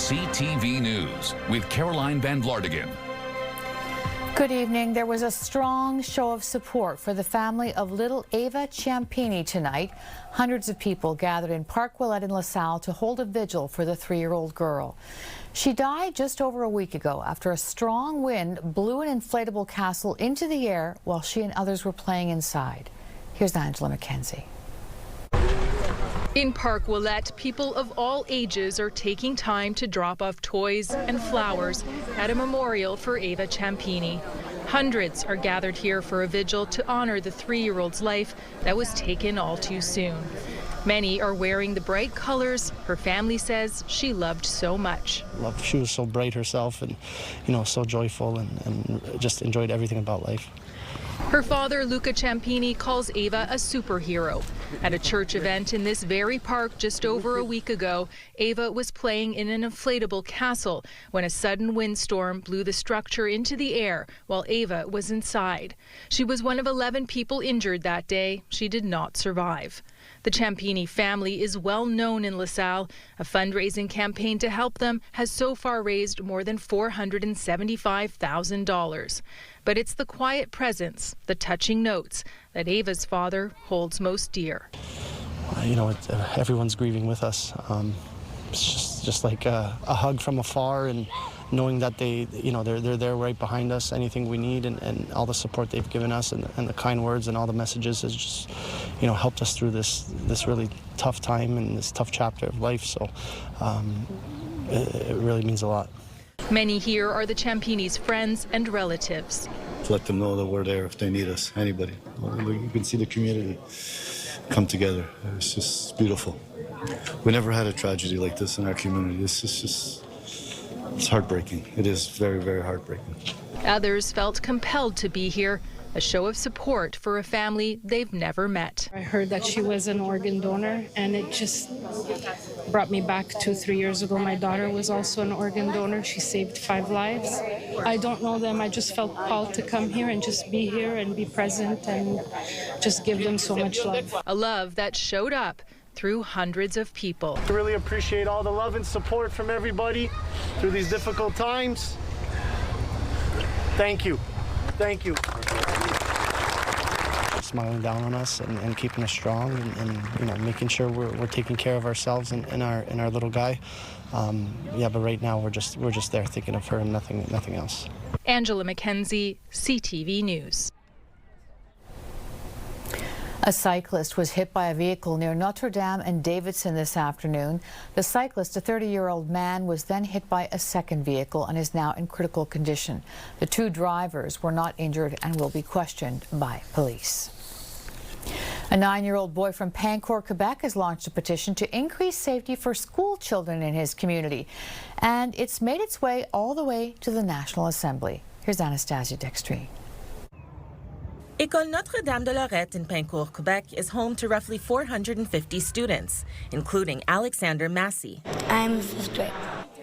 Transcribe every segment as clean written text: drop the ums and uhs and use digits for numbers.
CTV News with Caroline Van Vlardigan. Good evening. There was a strong show of support for the family of little Ava Champini tonight. Hundreds of people gathered in Park Willette in LaSalle to hold a vigil for the 3-year-old girl. She died just over a week ago after a strong wind blew an inflatable castle into the air while she and others were playing inside. Here's Angela McKenzie. In Park Willette, people of all ages are taking time to drop off toys and flowers at a memorial for Ava Champini. Hundreds are gathered here for a vigil to honor the 3-year-old's life that was taken all too soon. Many are wearing the bright colors her family says she loved so much. She was so bright herself and, so joyful and just enjoyed everything about life. Her father, Luca Ciampini, calls Ava a superhero. At a church event in this very park just over a week ago, Ava was playing in an inflatable castle when a sudden windstorm blew the structure into the air while Ava was inside. She was one of 11 people injured that day. She did not survive. The Ciampini family is well known in LaSalle. A fundraising campaign to help them has so far raised more than $475,000. But it's the quiet presence, the touching notes, that Ava's father holds most dear. Everyone's grieving with us. It's just like a hug from afar, and knowing that they're there right behind us, anything we need, and all the support they've given us, and the kind words and all the messages has just helped us through this really tough time and this tough chapter of life. So it really means a lot. Many here are the Ciampini's friends and relatives. To let them know that we're there if they need us, anybody. You can see the community come together. It's just beautiful. We never had a tragedy like this in our community. It's heartbreaking. It is very, very heartbreaking. Others felt compelled to be here, a show of support for a family they've never met. I heard that she was an organ donor, and it just brought me back 2-3 years ago. My daughter was also an organ donor. She saved 5 lives. I don't know them. I just felt called to come here and just be here and be present and just give them so much love. A love that showed up through hundreds of people. I really appreciate all the love and support from everybody through these difficult times. Thank you. Thank you. Smiling down on us and keeping us strong and making sure we're taking care of ourselves and our little guy. But right now we're just there thinking of her and nothing else. Angela McKenzie, CTV News. A cyclist was hit by a vehicle near Notre Dame and Davidson this afternoon. The cyclist, a 30-year-old man, was then hit by a second vehicle and is now in critical condition. The 2 drivers were not injured and will be questioned by police. A 9-year-old boy from Pancourt, Quebec has launched a petition to increase safety for school children in his community. And it's made its way all the way to the National Assembly. Here's Anastasia Dextrine. École Notre-Dame de Lorette in Pancourt, Quebec is home to roughly 450 students, including Alexander Massey. I'm 5th grade.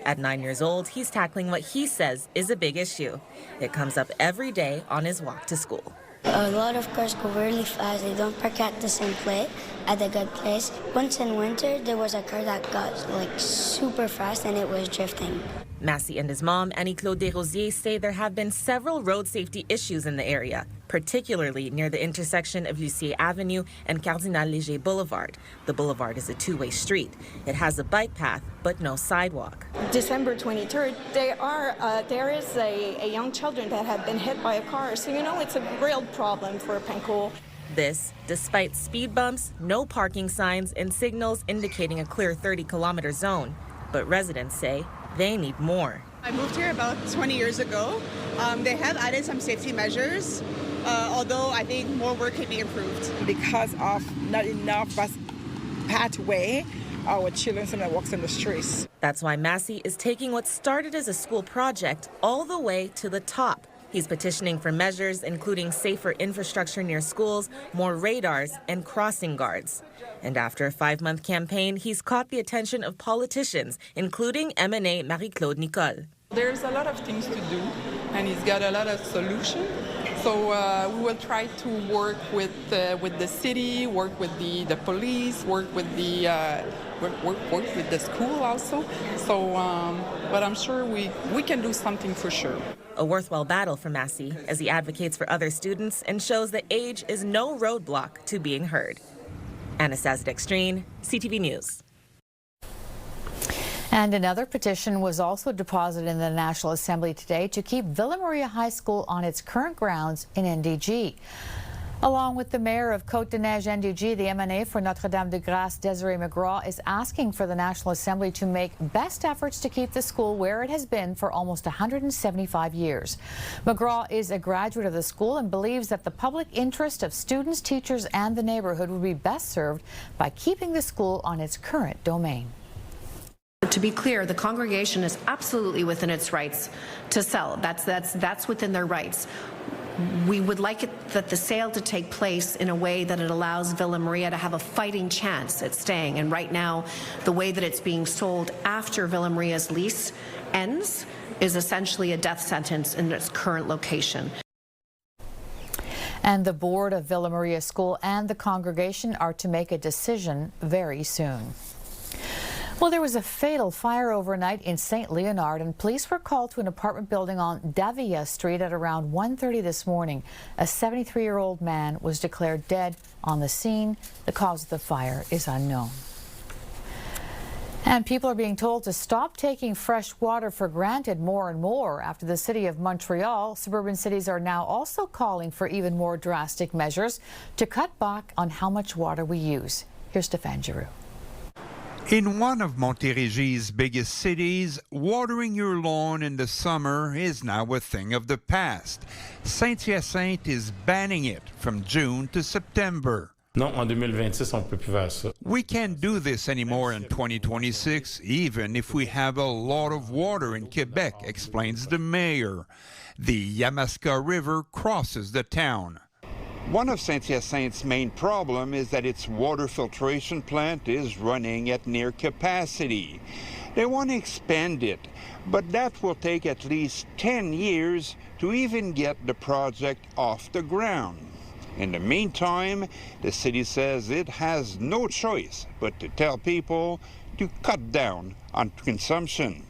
At 9 years old, he's tackling what he says is a big issue. It comes up every day on his walk to school. A lot of cars go really fast. They don't park at the same place, at a good place. Once in winter, there was a car that got super fast and it was drifting. Massey and his mom, Annie-Claude Desrosiers, say there have been several road safety issues in the area, particularly near the intersection of Lucier Avenue and Cardinal Léger Boulevard. The boulevard is a 2-way street. It has a bike path, but no sidewalk. December 23rd, there is a young children that have been hit by a car, so it's a real problem for Pancourt. This, despite speed bumps, no parking signs, and signals indicating a clear 30-kilometer zone. But residents say they need more. I moved here about 20 years ago. They have added some safety measures, although I think more work can be improved. Because of not enough bus pathway, our children sometimes walk in the streets. That's why Massey is taking what started as a school project all the way to the top. He's petitioning for measures including safer infrastructure near schools, more radars, and crossing guards. And after a 5-month campaign, he's caught the attention of politicians, including MNA Marie-Claude Nicole. There's a lot of things to do, and he's got a lot of solutions. So we will try to work with the city, work with the police, work with the work with the school also. So, but I'm sure we can do something for sure. A worthwhile battle for Massey as he advocates for other students and shows that age is no roadblock to being heard. Anastasia Dextrine, CTV News. And another petition was also deposited in the National Assembly today to keep Villa Maria High School on its current grounds in NDG. Along with the mayor of Côte-des-Neiges NDG, the MNA for Notre-Dame-de-Grâce, Desiree McGraw, is asking for the National Assembly to make best efforts to keep the school where it has been for almost 175 years. McGraw is a graduate of the school and believes that the public interest of students, teachers, and the neighborhood would be best served by keeping the school on its current domain. To be clear, the congregation is absolutely within its rights to sell. That's within their rights. We would like that the sale to take place in a way that it allows Villa Maria to have a fighting chance at staying. And right now, the way that it's being sold after Villa Maria's lease ends is essentially a death sentence in its current location. And the board of Villa Maria School and the congregation are to make a decision very soon. Well, there was a fatal fire overnight in St. Leonard, and police were called to an apartment building on Davia Street at around 1:30 this morning. A 73-year-old man was declared dead on the scene. The cause of the fire is unknown. And people are being told to stop taking fresh water for granted more and more. After the city of Montreal, suburban cities are now also calling for even more drastic measures to cut back on how much water we use. Here's Stéphane Giroux. In one of Montérégie's biggest cities, watering your lawn in the summer is now a thing of the past. Saint-Hyacinthe is banning it from June to September. Non, en 2026, on ne peut plus faire ça. We can't do this anymore in 2026, even if we have a lot of water in Quebec, explains the mayor. The Yamaska River crosses the town. One of Saint-Hyacinthe's main problem is that its water filtration plant is running at near capacity. They want to expand it, but that will take at least 10 years to even get the project off the ground. In the meantime, the city says it has no choice but to tell people to cut down on consumption.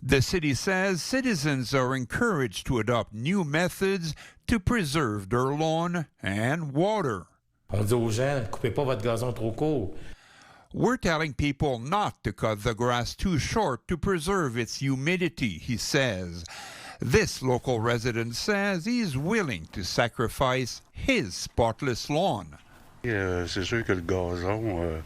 The city says citizens are encouraged to adopt new methods to preserve their lawn and water. On dit aux gens, coupez pas votre gazon trop court. We're telling people not to cut the grass too short to preserve its humidity, he says. This local resident says he's willing to sacrifice his spotless lawn. C'est sûr que le gazon,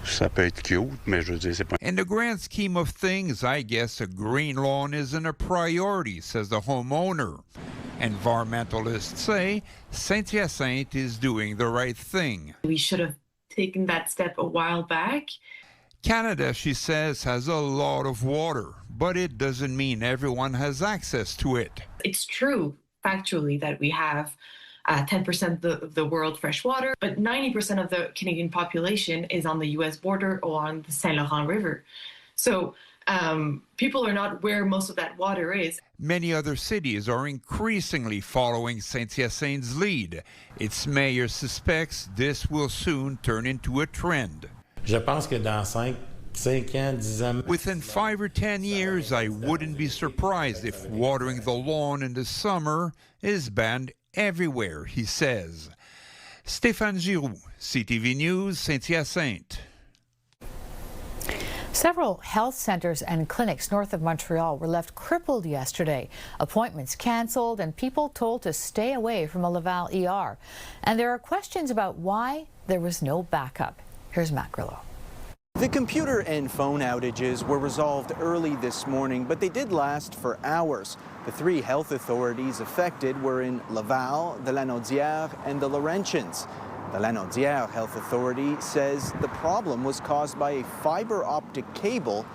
ça peut être cute, mais je veux dire, c'est pas... In the grand scheme of things, I guess a green lawn isn't a priority, says the homeowner. Environmentalists say Saint-Hyacinthe is doing the right thing. We should have taken that step a while back. Canada, she says, has a lot of water, but it doesn't mean everyone has access to it. It's true, factually, that we have 10% of the world fresh water, but 90% of the Canadian population is on the U.S. border or on the Saint Laurent River. So people are not where most of that water is. Many other cities are increasingly following Saint-Hyacinthe's lead. Its mayor suspects this will soon turn into a trend. Je pense que dans 5 ans, 10 ans... Within 5 or 10 years, I wouldn't be surprised if watering the lawn in the summer is banned everywhere, he says. Stéphane Giroux, CTV News, Saint-Hyacinthe. Several health centers and clinics north of Montreal were left crippled yesterday. Appointments canceled and people told to stay away from a Laval ER. And there are questions about why there was no backup. Here's Matt Grillo. The computer and phone outages were resolved early this morning, but they did last for hours. The 3 health authorities affected were in Laval, the Lanaudière, and the Laurentians. The Lanaudière Health Authority says the problem was caused by a fiber optic cable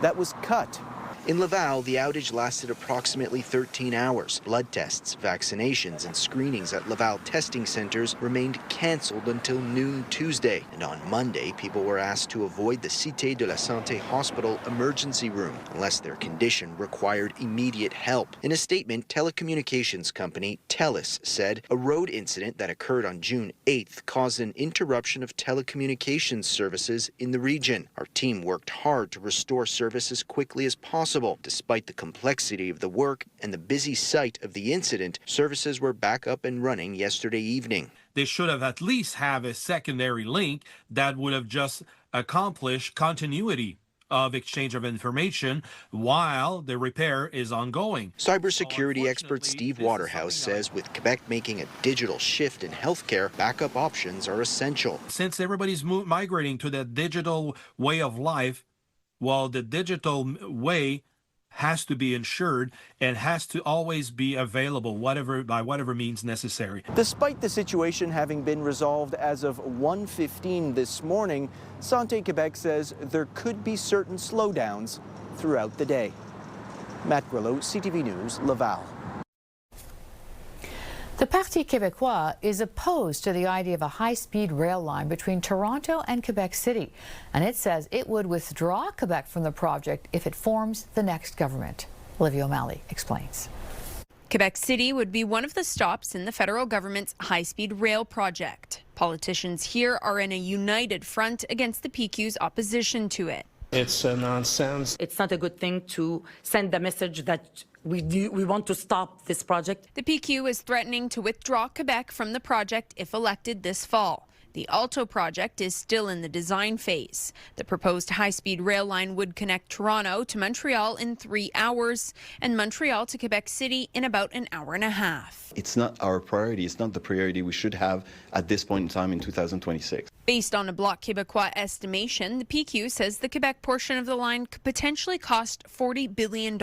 that was cut. In Laval, the outage lasted approximately 13 hours. Blood tests, vaccinations, and screenings at Laval testing centers remained cancelled until noon Tuesday. And on Monday, people were asked to avoid the Cité de la Santé hospital emergency room unless their condition required immediate help. In a statement, telecommunications company TELUS said a road incident that occurred on June 8th caused an interruption of telecommunications services in the region. Our team worked hard to restore service as quickly as possible. Despite the complexity of the work and the busy site of the incident, services were back up and running yesterday evening. They should have at least have a secondary link that would have just accomplished continuity of exchange of information while the repair is ongoing. Cybersecurity expert Steve Waterhouse says with Quebec making a digital shift in healthcare, backup options are essential. Since everybody's migrating to the digital way of life, well, the digital way has to be ensured and has to always be available by whatever means necessary. Despite the situation having been resolved as of 1:15 this morning, Santé Quebec says there could be certain slowdowns throughout the day. Matt Grillo, CTV News, Laval. The Parti Québécois is opposed to the idea of a high-speed rail line between Toronto and Quebec City, and it says it would withdraw Quebec from the project if it forms the next government. Olivia O'Malley explains. Quebec City would be one of the stops in the federal government's high-speed rail project. Politicians here are in a united front against the PQ's opposition to it. It's nonsense. It's not a good thing to send the message that we want to stop this project. The PQ is threatening to withdraw Quebec from the project if elected this fall. The Alto project is still in the design phase. The proposed high-speed rail line would connect Toronto to Montreal in 3 hours and Montreal to Quebec City in about an hour and a half. It's not our priority. It's not the priority we should have at this point in time in 2026. Based on a Bloc Québécois estimation, the PQ says the Quebec portion of the line could potentially cost $40 billion.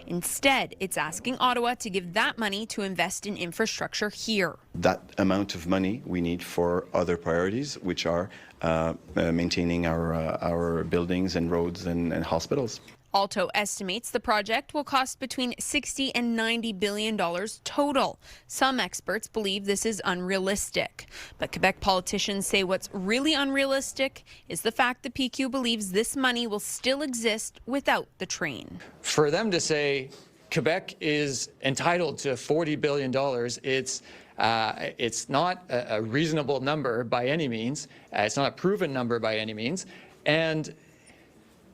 Instead, it's asking Ottawa to give that money to invest in infrastructure here. That amount of money we need for other priorities, which are maintaining our buildings and roads and hospitals. Alto estimates the project will cost between $60 and $90 billion total. Some experts believe this is unrealistic. But Quebec politicians say what's really unrealistic is the fact the PQ believes this money will still exist without the train. For them to say Quebec is entitled to $40 billion, it's not a reasonable number by any means. It's not a proven number by any means. And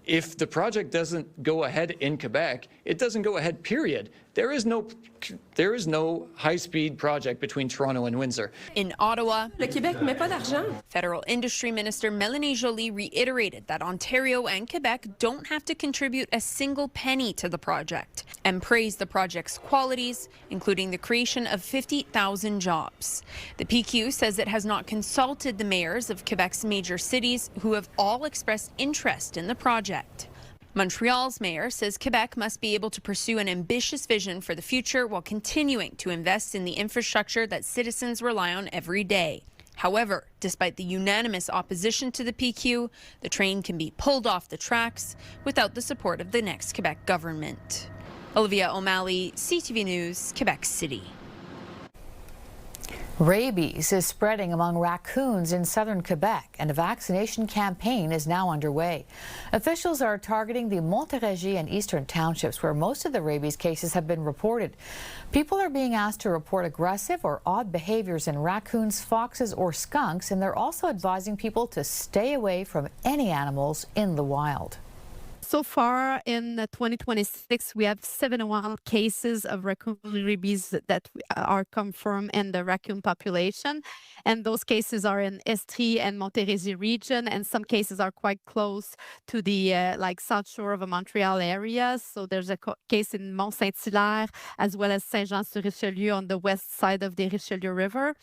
if the project doesn't go ahead in Quebec, it doesn't go ahead, period. There is no high-speed project between Toronto and Windsor. In Ottawa, le Québec met pas d'argent. Federal Industry Minister Mélanie Joly reiterated that Ontario and Quebec don't have to contribute a single penny to the project and praised the project's qualities, including the creation of 50,000 jobs. The PQ says it has not consulted the mayors of Quebec's major cities who have all expressed interest in the project. Montreal's mayor says Quebec must be able to pursue an ambitious vision for the future while continuing to invest in the infrastructure that citizens rely on every day. However, despite the unanimous opposition to the PQ, the train can be pulled off the tracks without the support of the next Quebec government. Olivia O'Malley, CTV News, Quebec City. Rabies is spreading among raccoons in southern Quebec, and a vaccination campaign is now underway. Officials are targeting the Montérégie and eastern townships where most of the rabies cases have been reported. People are being asked to report aggressive or odd behaviors in raccoons, foxes, or skunks, and they're also advising people to stay away from any animals in the wild. So far in 2026, we have 71 cases of raccoon rabies that are confirmed in the raccoon population. And those cases are in Estrie and Montérégie region. And some cases are quite close to the south shore of the Montreal area. So there's a case in Mont-Saint-Hilaire as well as Saint-Jean-sur-Richelieu on the west side of the Richelieu River.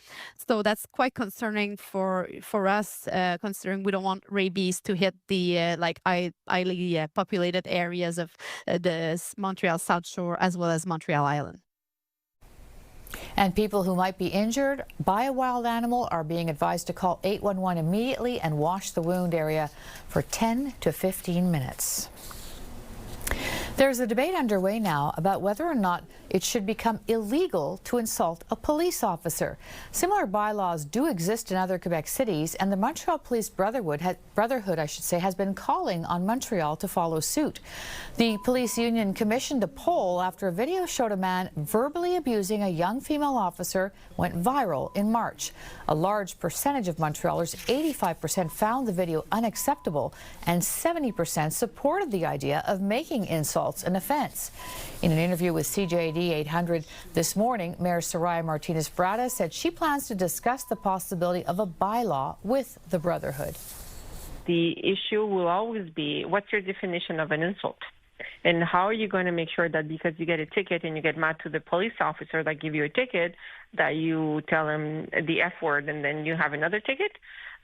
So that's quite concerning for us, considering we don't want rabies to hit the highly populated areas of the Montreal South Shore as well as Montreal Island. And people who might be injured by a wild animal are being advised to call 811 immediately and wash the wound area for 10 to 15 minutes. There's a debate underway now about whether or not it should become illegal to insult a police officer. Similar bylaws do exist in other Quebec cities, and the Montreal Police Brotherhood has been calling on Montreal to follow suit. The police union commissioned a poll after a video showed a man verbally abusing a young female officer went viral in March. A large percentage of Montrealers, 85%, found the video unacceptable, and 70% supported the idea of making insults an offense. In an interview with CJAD 800 this morning, Mayor Soraya Martinez-Brada said she plans to discuss the possibility of a bylaw with the Brotherhood. The issue will always be, what's your definition of an insult? And how are you going to make sure that because you get a ticket and you get mad to the police officer that give you a ticket, that you tell him the F word and then you have another ticket?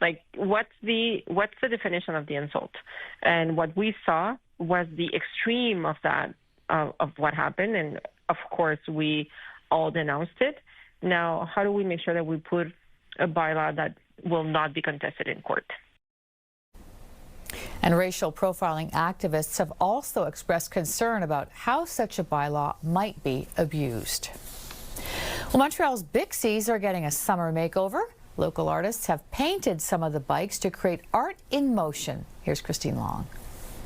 Like, what's the definition of the insult? And what we saw was the extreme of that, of what happened. And of course, we all denounced it. Now, how do we make sure that we put a bylaw that will not be contested in court? And racial profiling activists have also expressed concern about how such a bylaw might be abused. Well, Montreal's Bixis are getting a summer makeover. Local artists have painted some of the bikes to create art in motion. Here's Christine Long.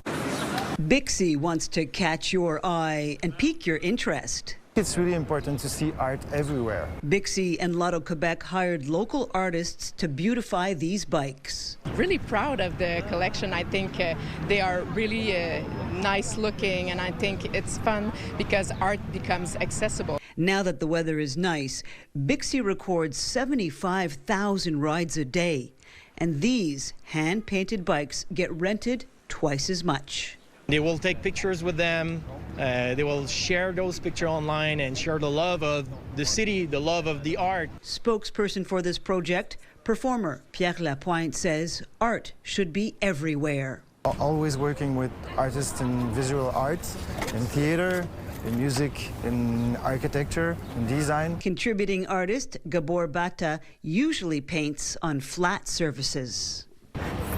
Bixi wants to catch your eye and pique your interest. It's really important to see art everywhere. Bixi and Lotto Quebec hired local artists to beautify these bikes. Really proud of the collection. I think they are really nice looking, and I think it's fun because art becomes accessible. Now that the weather is nice, Bixi records 75,000 rides a day, and these hand-painted bikes get rented twice as much. They will take pictures with them, they will share those pictures online and share the love of the city, the love of the art. Spokesperson for this project, performer Pierre Lapointe, says art should be everywhere. Always working with artists in visual art, in theater, in music, in architecture, in design. Contributing artist Gabor Bata usually paints on flat surfaces.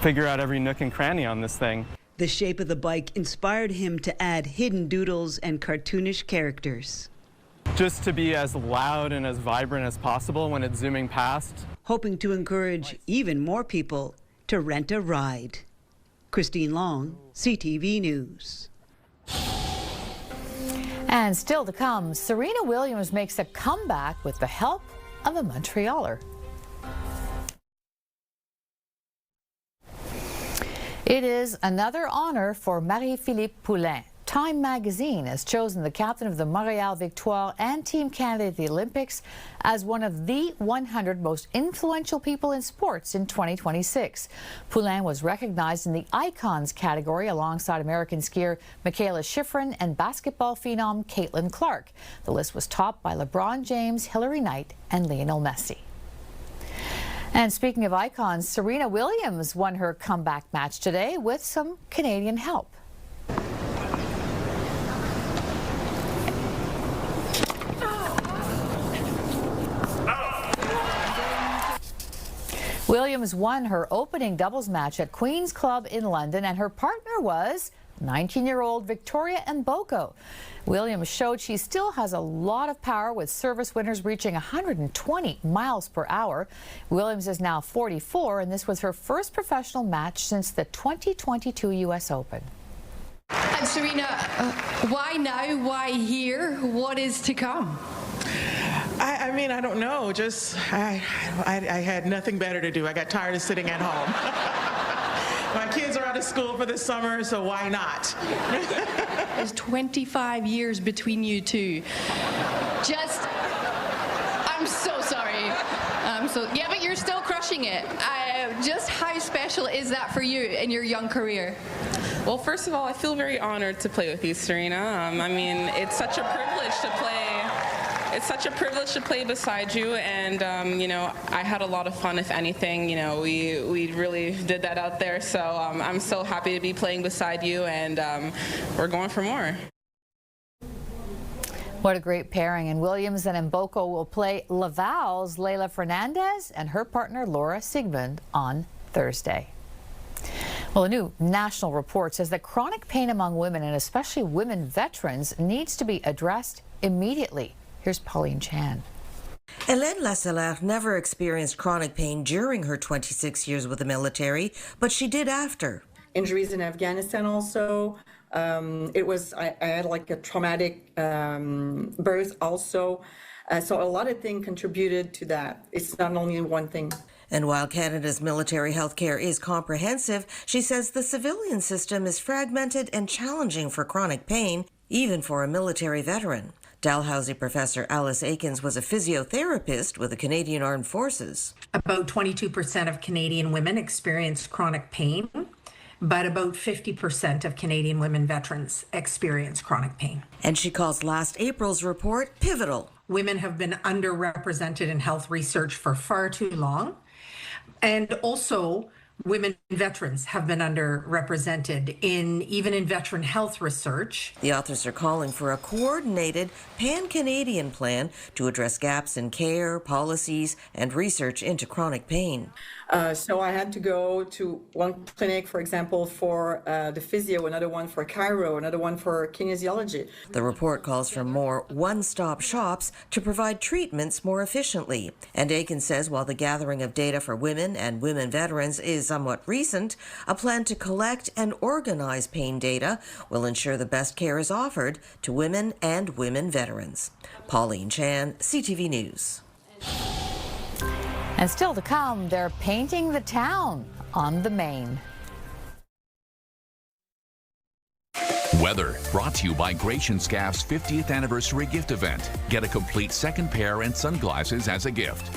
Figure out every nook and cranny on this thing. The shape of the bike inspired him to add hidden doodles and cartoonish characters. Just to be as loud and as vibrant as possible when it's zooming past. Hoping to encourage even more people to rent a ride. Christine Long, CTV News. And still to come, Serena Williams makes a comeback with the help of a Montrealer. It is another honor for Marie-Philippe Poulin. Time magazine has chosen the captain of the Montreal Victoire and Team Canada at the Olympics as one of the 100 most influential people in sports in 2026. Poulin was recognized in the Icons category alongside American skier Michaela Schifrin and basketball phenom Caitlin Clark. The list was topped by LeBron James, Hilary Knight, and Lionel Messi. And speaking of icons, Serena Williams won her comeback match today with some Canadian help. Williams won her opening doubles match at Queen's Club in London, and her partner was 19-year-old Victoria Mboko. Williams showed she still has a lot of power, with service winners reaching 120 miles per hour. Williams is now 44, and this was her first professional match since the 2022 U.S. Open. And Serena, why now? Why here? What is to come? I mean, I don't know. Just I had nothing better to do. I got tired of sitting at home. My kids are out of school for the summer, so why not? There's 25 years between you two. I'm so sorry. Yeah, but you're still crushing it. Just how special is that for you in your young career? Well, first of all, I feel very honored to play with you, Serena. I mean, it's such a privilege to play. It's such a privilege to play beside you, and you know, I had a lot of fun. If anything, you know, we really did that out there. So I'm so happy to be playing beside you, and we're going for more. What a great pairing. And Williams and Mboko will play Laval's Leila Fernandez and her partner Laura Sigmund on Thursday. Well, a new national report says that chronic pain among women, and especially women veterans, needs to be addressed immediately. Here's Pauline Chan. Hélène Lassalère never experienced chronic pain during her 26 years with the military, but she did after. Injuries in Afghanistan also. I had like a traumatic birth also. So a lot of things contributed to that. It's not only one thing. And while Canada's military health care is comprehensive, she says the civilian system is fragmented and challenging for chronic pain, even for a military veteran. Dalhousie professor Alice Aikens was a physiotherapist with the Canadian Armed Forces. About 22% of Canadian women experience chronic pain, but about 50% of Canadian women veterans experience chronic pain. And she calls last April's report pivotal. Women have been underrepresented in health research for far too long. And also, women veterans have been underrepresented even in veteran health research. The authors are calling for a coordinated pan-Canadian plan to address gaps in care, policies, and research into chronic pain. So I had to go to one clinic, for example, for the physio, another one for chiro, another one for kinesiology. The report calls for more one-stop shops to provide treatments more efficiently. And Aiken says while the gathering of data for women and women veterans is somewhat recent, a plan to collect and organize pain data will ensure the best care is offered to women and women veterans. Pauline Chan, CTV News. And still to come, they're painting the town on the Main. Weather brought to you by Gratian Scaff's 50th anniversary gift event. Get a complete second pair and sunglasses as a gift.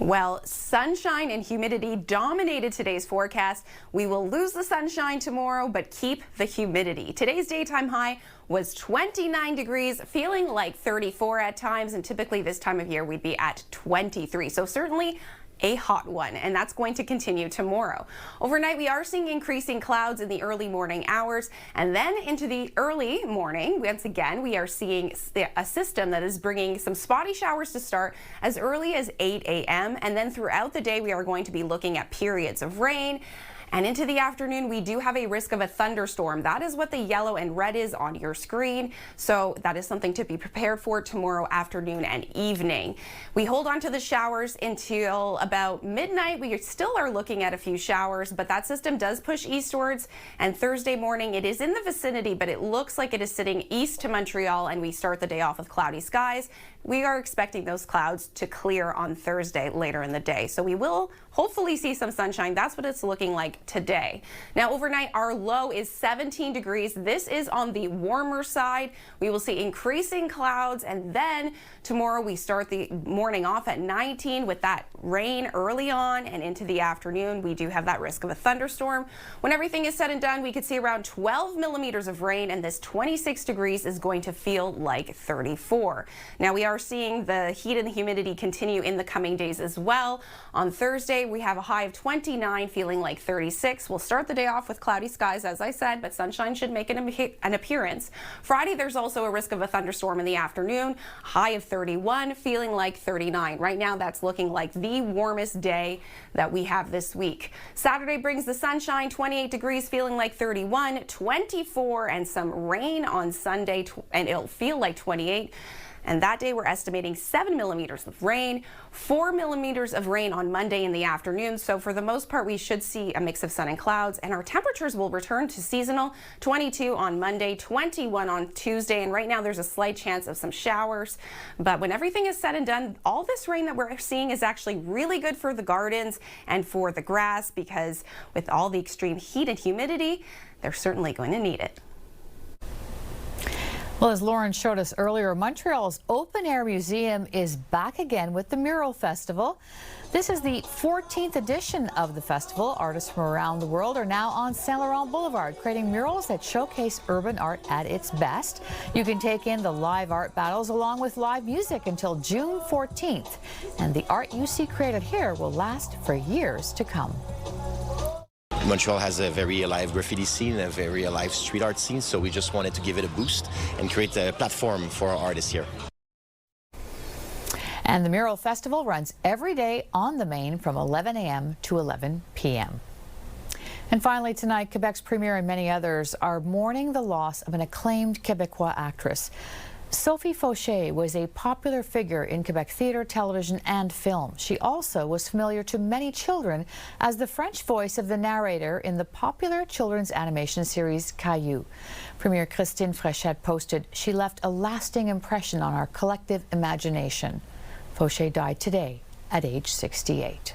Well, sunshine and humidity dominated today's forecast. We will lose the sunshine tomorrow, but keep the humidity. Today's daytime high was 29 degrees, feeling like 34 at times, and typically this time of year we'd be at 23. So certainly a hot one, and that's going to continue tomorrow. Overnight, we are seeing increasing clouds in the early morning hours, and then into the early morning, once again, we are seeing a system that is bringing some spotty showers to start as early as 8 a.m., and then throughout the day, we are going to be looking at periods of rain. And into the afternoon, we do have a risk of a thunderstorm. That is what the yellow and red is on your screen. So that is something to be prepared for tomorrow afternoon and evening. We hold on to the showers until about midnight. We still are looking at a few showers, but that system does push eastwards. And Thursday morning, it is in the vicinity, but it looks like it is sitting east to Montreal, and we start the day off with cloudy skies. We are expecting those clouds to clear on Thursday later in the day. So we will hopefully see some sunshine. That's what it's looking like today. Now overnight, our low is 17 degrees. This is on the warmer side. We will see increasing clouds, and then tomorrow we start the morning off at 19 with that rain early on, and into the afternoon we do have that risk of a thunderstorm. When everything is said and done, we could see around 12 millimeters of rain, and this 26 degrees is going to feel like 34. Now we are seeing the heat and the humidity continue in the coming days as well. On Thursday, we have a high of 29, feeling like 36. We'll start the day off with cloudy skies, as I said, but sunshine should make an appearance. Friday, there's also a risk of a thunderstorm in the afternoon. High of 31, feeling like 39. Right now, that's looking like the warmest day that we have this week. Saturday brings the sunshine, 28 degrees, feeling like 31, 24, and some rain on Sunday, and it'll feel like 28. And that day, we're estimating 7 millimeters of rain, 4 millimeters of rain on Monday in the afternoon. So for the most part, we should see a mix of sun and clouds, and our temperatures will return to seasonal. 22 on Monday, 21 on Tuesday, and right now there's a slight chance of some showers. But when everything is said and done, all this rain that we're seeing is actually really good for the gardens and for the grass, because with all the extreme heat and humidity, they're certainly going to need it. Well, as Lauren showed us earlier, Montreal's open-air museum is back again with the Mural Festival. This is the 14th edition of the festival. Artists from around the world are now on Saint Laurent Boulevard, creating murals that showcase urban art at its best. You can take in the live art battles along with live music until June 14th. And the art you see created here will last for years to come. Montreal has a very alive graffiti scene, a very alive street art scene, so we just wanted to give it a boost and create a platform for our artists here. And the Mural Festival runs every day on the Main from 11 a.m. to 11 p.m. And finally tonight, Quebec's Premier and many others are mourning the loss of an acclaimed Quebecois actress. Sophie Faucher was a popular figure in Quebec theatre, television and film. She also was familiar to many children as the French voice of the narrator in the popular children's animation series Caillou. Premier Christine Fréchette posted, "She left a lasting impression on our collective imagination." Faucher died today at age 68.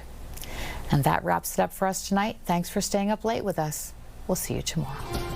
And that wraps it up for us tonight. Thanks for staying up late with us. We'll see you tomorrow.